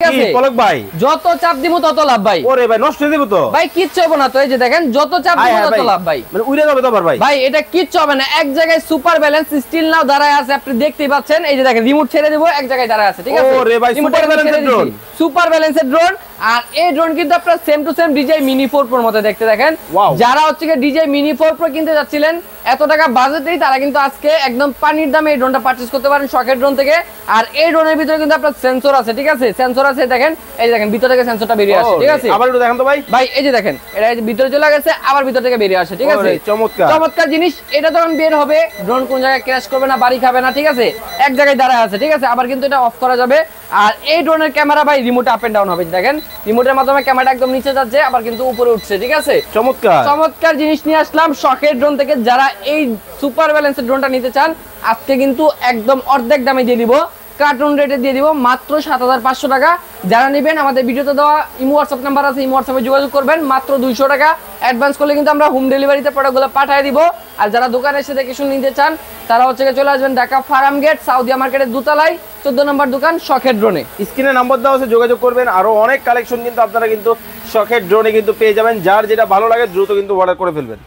যত চাপ দিব তত লাভ ভাই। ওরে ভাই নষ্ট হয়ে দিব তো ভাই, কিচ্ছু হবে না তো। এই যে দেখেন যত চাপ দিব তত লাভ ভাই, মানে উড়ে যাবে তো ভাই। ভাই এটা কিচ্ছু হবে না, এক জায়গায় সুপার ব্যালেন্স স্টিল নাও দাঁড়ায় আছে, আপনি দেখতেই পাচ্ছেন। এই যে দেখেন রিমোট ছেড়ে দিব, এক জায়গায় দাঁড়ায় আছে, ঠিক আছে। ওরে ভাই সুপার ব্যালেন্সের ড্রোন, সুপার ব্যালেন্সের ড্রোন। আর এই ড্রোন কিন্তু আপনারা same to same DJI Mini 4 Pro মতো দেখতে। দেখেন যারা হচ্ছে কি DJI Mini 4 Pro কিনতে যাচ্ছিলেন এত টাকা বাজেটেই, তারা কিন্তু আজকে একদম পানির দামে এই ড্রোনটা পারচেজ করতে পারেন শখের ড্রোন থেকে। আর এই ড্রোনের ভিতরে কিন্তু আপনার সেন্সর আছে, ঠিক আছে। সেন্সর আছে, দেখেন এই যে দেখেন ভিতর থেকে সেন্সরটা বেরিয়ে আসে, ঠিক আছে। আবার একটু দেখেন তো ভাই। ভাই এই যে দেখেন এটা এই যে ভিতরে চলে গেছে, আবার ভিতর থেকে বেরিয়ে আসে, ঠিক আছে। চমৎকার চমৎকার জিনিস। এটা যখন বের হবে ড্রোন কোন জায়গায় ক্র্যাশ করবে না, বাড়ি খাবে না, ঠিক আছে। এক জায়গায় দাঁড়ায় আছে, ঠিক আছে। আবার কিন্তু এটা অফ করা যাবে। আর এই ড্রোনের ক্যামেরা ভাই রিমোট আপ এন্ড ডাউন হবে, দেখেন রিমোটের মাধ্যমে ক্যামেরাটা একদম নিচে যাচ্ছে, আবার কিন্তু উপরে উঠছে, ঠিক আছে। চমৎকার চমৎকার জিনিস নিয়ে আসলাম শখের ড্রোন থেকে। যারা এই সুপার ব্যালেন্সের ড্রোনটা নিতে চান আজকে কিন্তু একদম অর্ধেক দামে দিয়ে দিব, কার্টুন রেটে দিয়ে দিব মাত্র 7500 টাকা। যারা নেবেন আমাদের ভিডিওতে দেওয়া ইমো হোয়াটসঅ্যাপ নাম্বার আছে, ইমো হোয়াটসঅ্যাপে যোগাযোগ করবেন। মাত্র 200 টাকা অ্যাডভান্স করলে কিন্তু আমরা হোম ডেলিভারিতে প্রোডাক্টগুলো পাঠিয়ে দিব। আর যারা দোকানে এসে দেখে শুনে নিতে চান তারা হচ্ছে চলে আসবেন ঢাকা ফার্ম গেট সাউদিয়া মার্কেটের দোতলায় 14 নম্বর দোকান শখের ড্রোনে। স্ক্রিনে নাম্বার দেওয়া আছে, যোগাযোগ করবেন। আরো অনেক কালেকশন কিন্তু আপনারা কিন্তু শখের ড্রোনে কিন্তু পেয়ে যাবেন। যার যেটা ভালো লাগে দ্রুত কিন্তু অর্ডার করে ফেলবেন।